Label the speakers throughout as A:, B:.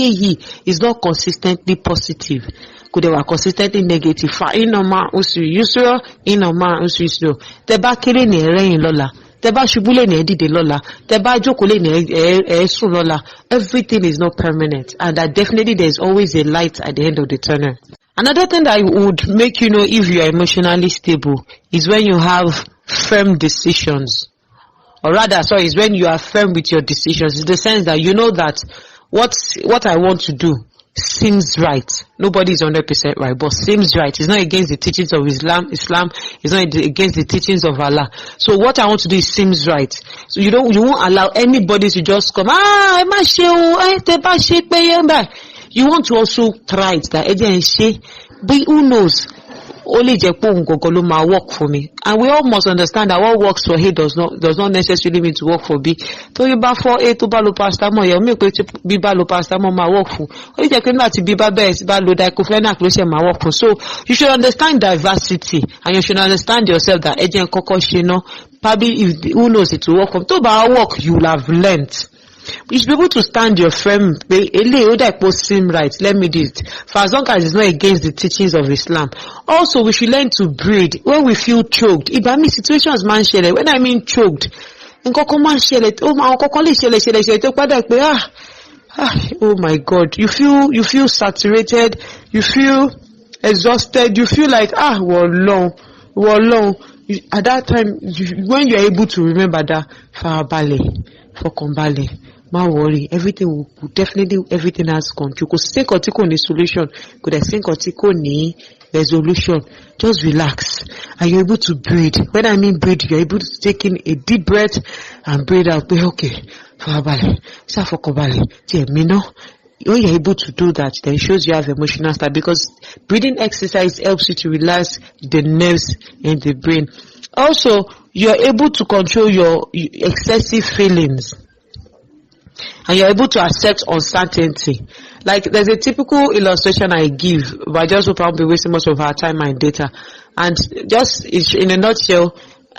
A: he is not consistently positive. Could they were consistently negative? Fa inoma usu yusro, inoma usu yusro. Teba kere ni ereyin lola. Teba shubule ni edide lola. Teba jokole ni esun lola. Everything is not permanent, and that definitely there is always a light at the end of the tunnel. Another thing that would make you know if you are emotionally stable is when you have firm decisions. Or rather, sorry, is when you are firm with your decisions. It's the sense that you know that what I want to do seems right. Nobody is 100% right, but seems right. It's not against the teachings of Islam is not against the teachings of Allah. So what I want to do seems right. So you won't allow anybody to just come, you want to also try it, that but who knows? Only Jepun ma work for me. And we all must understand that what works for A does not necessarily mean to work for B. So you ba for A to ba lo paracetamol, you make B ba lo paracetamol ma work for. Only Jepun lati B ba best ba lo diclofenac lo se ma work for. So you should understand diversity, and you should understand yourself that ejen koko shino, probably if who knows it will work for. To ba work you will have learnt. You should be able to stand your firm. Seem right. Let me do it. For as long as it's not against the teachings of Islam. Also, we should learn to breathe when we feel choked. If I mean situations man shele, when I mean choked, oh my God, you feel saturated, you feel exhausted, you feel like long. At that time, when you're able to remember that, Fokambale, ma worry, everything will definitely, everything has control. Because think otiko ni solution, could I think otiko ni resolution? Just relax, and you're able to breathe. When I mean breathe, you're able to take in a deep breath and breathe out. Okay, when you're able to do that, then it shows you have emotional stability, because breathing exercise helps you to relax the nerves in the brain. Also, you're able to control your excessive feelings, and you're able to accept uncertainty. Like, there's a typical illustration I give, but I just hope I won't be wasting much of our time and data. And just in a nutshell,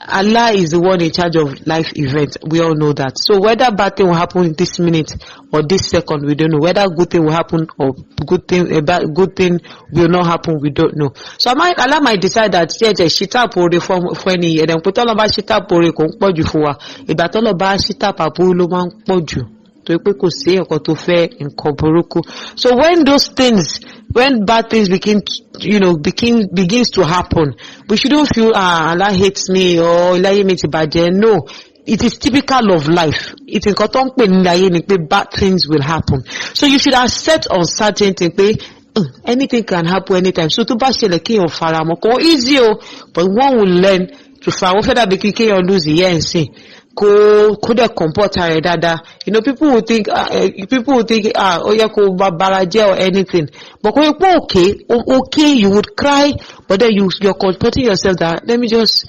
A: Allah is the one in charge of life events. We all know that. So whether bad thing will happen in this minute or this second, we don't know. Whether good thing will happen or good thing will not happen, we don't know. So Allah might decide that shita pore for any year. Then put all about shita pore kon poju fún wa. Ìgbà tó lọ bá shita papu ló máa ń pọ̀jù. So when those things, when bad things begins to happen, we shouldn't feel Allah hates me or no. It is typical of life. It is bad things will happen. So you should accept uncertainty. Anything can happen anytime. So to bash easy, but one will learn to find whether they lose the year and see. Could comport dada. People will think baraje or anything. But when you're okay, you would cry, but then you're comforting yourself that let me just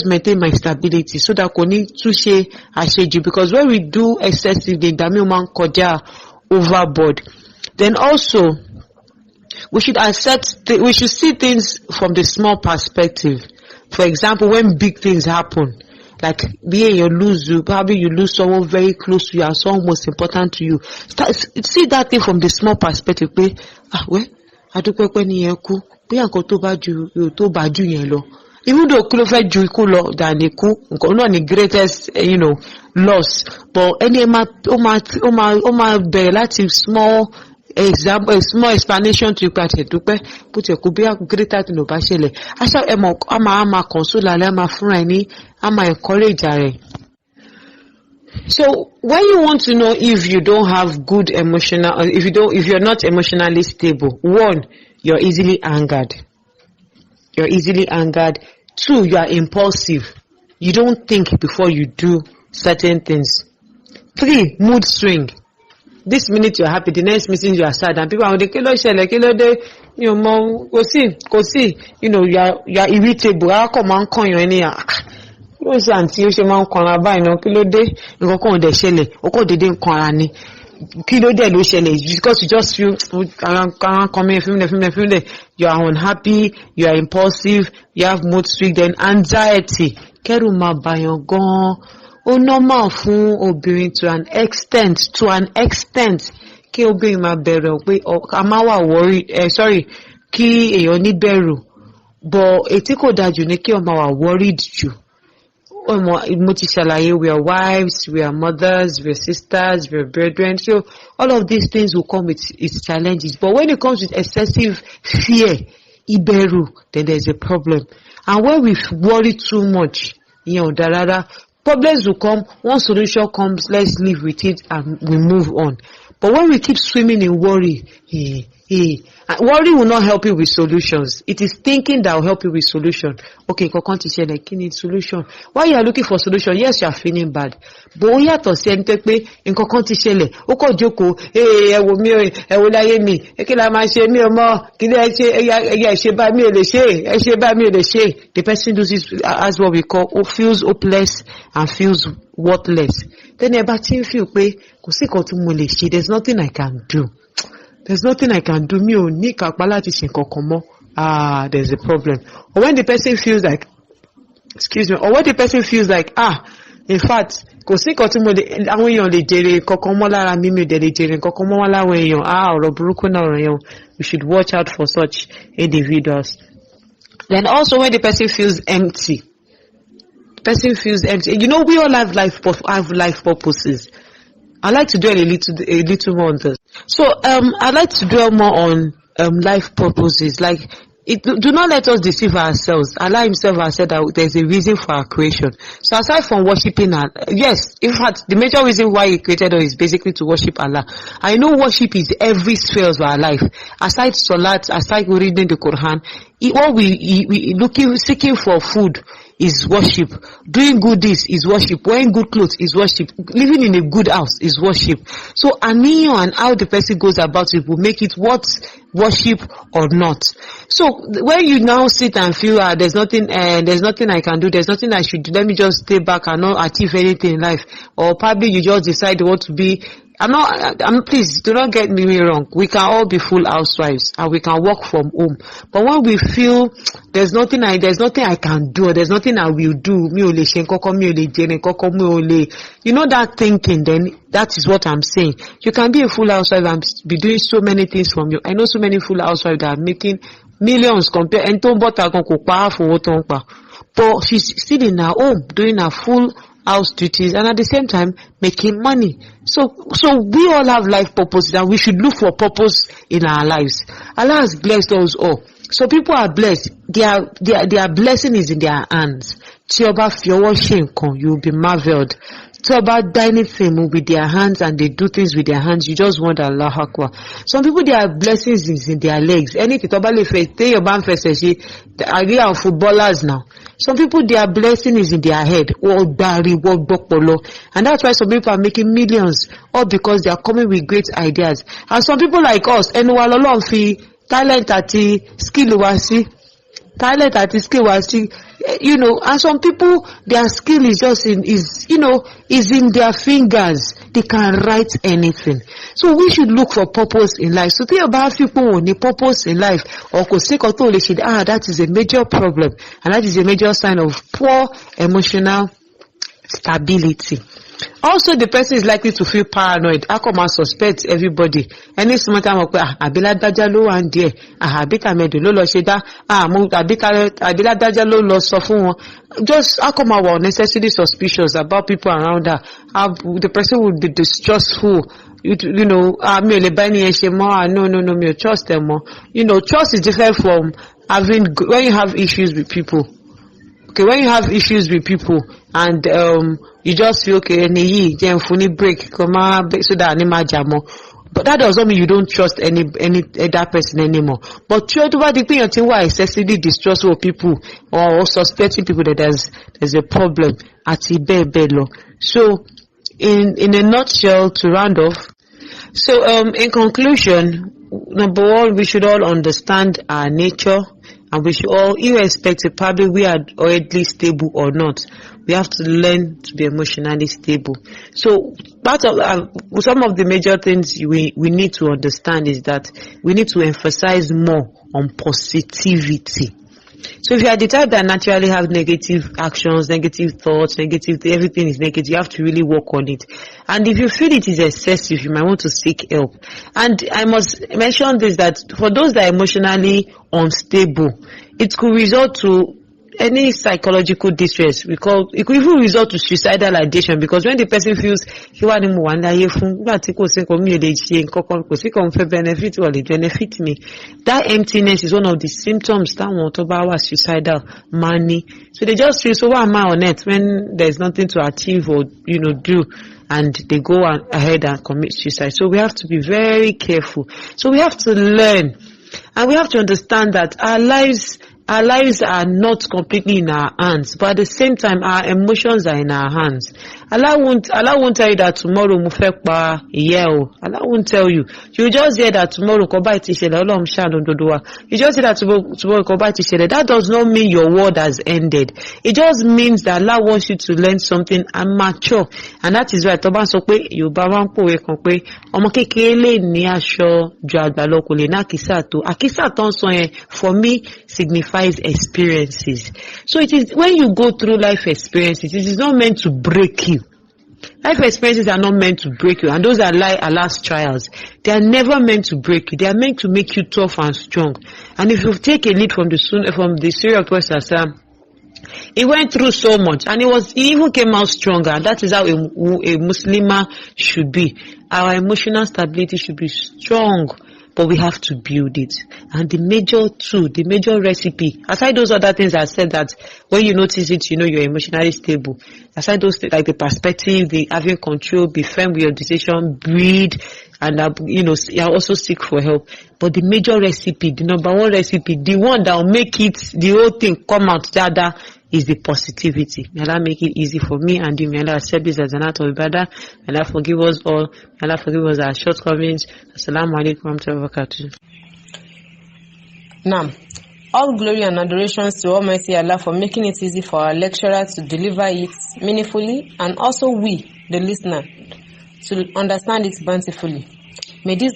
A: maintain my stability so that koni touche asheju, because when we do excessively dami man koja overboard. Then also we should see things from the small perspective. For example, when big things happen, like probably you lose someone very close to you and someone most important to you. See that thing from the small perspective. Even though than the greatest, loss, but any small example, a small explanation to put your could be a greater than Obashele. I shall console encourage. So when you want to know if you don't have good emotional, if you're not emotionally stable, 1, you're easily angered. Two, you are impulsive. You don't think before you do certain things. 3, mood swing. This minute you're happy, the next minute you are sad, and people are like, you are irritable. How come on call you any? Because you just feel you are unhappy, you are impulsive, you have mood swing, then anxiety. Normal fún obìnrin to an extent. kí obìnrin máa bẹ̀rù pé a máa wà worried sorry kí èèyàn ní bẹ̀rù but ètí kò dájú ní kí ọmọ wà worried jù. Mo ti ṣàlàyé we are wives, we are mothers, we are sisters, we are brethren, so all of these things will come with its challenges, but when it comes with excessive fear, ìbẹ̀rù, then there's a problem. And when we worry too much, problems will come, one solution comes, let's live with it and we move on. But when we keep swimming in worry, worry will not help you with solutions. It is thinking that will help you with solution. Okay, kankan ti ṣẹlẹ̀, kí ni solution? While you are looking for solution, yes, you are feeling bad. But ó yàtọ̀ sí ẹni tó pé nǹkankan ti ṣẹlẹ̀, ó kọ̀ jókòó, ẹ wò mí o, ẹ wò láyé mi, kí la máa ṣe mí o mọ́, kí ni ẹ ṣe bá mi ò lè ṣe, ẹ ṣe bá mi ò lè ṣe. The person does this as what we call, feels hopeless and feels worthless. Then ẹ bá ti ń feel pé kò sí nǹkan tí mo lè ṣe, there's nothing I can do. There's nothing I can do. Mi ò ní kápá láti ṣe nǹkankan mọ́. There's a problem. Or when the person feels like, or when the person feels like, in fact, kò sí nǹkan tí mo lè, àwọn èèyàn lè jèrè nǹkankan mọ́ lára mi ò dẹ̀ lè jèrè nǹkankan mọ́ láwọn èèyàn. Ọ̀rọ̀ burúkú náà ọ̀rọ̀ yẹn. We should watch out for such individuals. Then also when the person feels empty. You know, we all have life purposes. I like to dwell a little more on this. So I like to dwell more on life purposes. Like, do not let us deceive ourselves. Allah himself has said that there's a reason for our creation. So aside from worshiping yes, in fact, the major reason why he created us is basically to worship Allah. I know worship is every sphere of our life. Aside salat, aside reading the Quran, what we seeking for food is worship. Doing good deeds is worship. Wearing good clothes is worship. Living in a good house is worship. So aniyan and how the person goes about it will make it what worship or not. So when you now sit and feel there's nothing I can do, there's nothing I should do, let me just stay back and not achieve anything in life, or probably you just decide what to be. Please do not get me wrong. We can all be full housewives and we can work from home. But when we feel there's nothing I can do, or there's nothing I will do, you know that thinking, then that is what I'm saying. You can be a full housewife and be doing so many things from you. I know so many full housewives that are making millions compared, but she's still in her home doing her full house duties and at the same time making money. So we all have life purposes and we should look for purpose in our lives. Allah has blessed us all. So people are blessed. Their blessing is in their hands. Tí o bá fi ọwọ́ ṣe nǹkan, you will be marveled. Tí o bá dá anything with their hands and they do things with their hands, you just wonder, Allah Akbar. Some people, their blessings is in their legs. Anything tó bá lè fẹ́, téèyàn bá ń fẹsẹ̀ ṣe, I hear of footballers now. Some people, their blessing is in their head. And that's why some people are making millions, all because they are coming with great ideas. And some people like us, talent àti skill wa sí. And some people, their skill is just is in their fingers. They can write anything. So we should look for purpose in life. So think about people who need purpose in life, or that is a major problem, and that is a major sign of poor emotional stability. Also, the person is likely to feel paranoid. I come and suspect everybody. Any small time, Abila Dajalo and dear, Abita Medulo Sheda, Abila Dajalo lost of just I come out necessarily suspicious about people around her. The person would be distrustful. No, trust them more. Trust is different from when you have issues with people. Okay, when you have issues with people and you just feel okay, break, so that but that doesn't mean you don't trust any that person anymore. But you are excessively distrustful people or suspecting people that there's a problem at Ibebelo. So in a nutshell, to round off, so in conclusion, number one, we should all understand our nature. And we should all, irrespective, probably we are already stable or not, we have to learn to be emotionally stable. So part of some of the major things we need to understand is that we need to emphasize more on positivity. So if you are the type that naturally have negative actions, negative thoughts, everything is negative, you have to really work on it. And if you feel it is excessive, you might want to seek help. And I must mention this, that for those that are emotionally unstable, it could result to any psychological distress. It could even result to suicidal ideation, because when the person feels benefit me, that emptiness is one of the symptoms that want to suicidal money. So they just feel, so why am I on earth when there's nothing to achieve or do, and they go ahead and commit suicide. So we have to be very careful. So we have to learn, and we have to understand that our lives are not completely in our hands, but at the same time our emotions are in our hands. Allah won't tell you that tomorrow Allah won't tell you. You just hear that tomorrow you just hear that tomorrow. That does not mean your world has ended. It just means that Allah wants you to learn something and mature. And that is why Toba sọ pé Yorùbá máa ń pòwe kan pé ọmọ kékeré lè ní aṣọ ju àgbà lọ, kò lè ní àkísà tó. Àkísà tó ń sọ yẹn for me signifies experiences. So it is when you go through life experiences, it is not meant to break you. Life experiences are not meant to break you, and those are Allah's trials. They are never meant to break you. They are meant to make you tough and strong. And if you take a lead from the story of Prophet Sallallahu, he went through so much, and he even came out stronger. And that is how a Muslimah should be. Our emotional stability should be strong, but we have to build it. And the major recipe, aside those other things I said, that when you notice it, you know you're emotionally stable. Aside those things, like the perspective, the having control, be firm with your decision, breathe, and also seek for help. But the major recipe, the number one recipe, the one that will make the whole thing come out dada, is the positivity. May Allah make it easy for me and you. May Allah accept this as an act of ibadah. May Allah forgive us all. May Allah forgive us our shortcomings. Assalamu alaikum wa rahmatullahi wa barakatuh.
B: Now, all glory and adorations to Almighty Allah for making it easy for our lecturer to deliver it meaningfully, and also we, the listener, to understand it bountifully. May this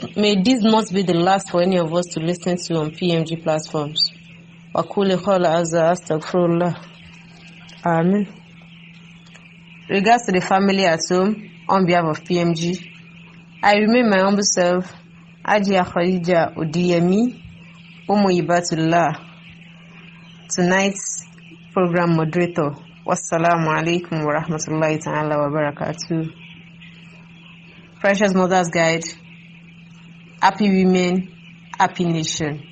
B: not be the last for any of us to listen to on PMG platforms. وَقُولِ قَالَ عَزَّ أَسْتَغْفِرُ اللَّهِ. Amen. Regards to the family at home, on behalf of PMG, I remain my humble self, Ajia Khadija Odiyemi, Ibatullah, tonight's program moderator. Wassalamu alaikum wa rahmatullahi ta'ala wa barakatuh. Precious Mother's Guide, Happy Women, Happy Nation.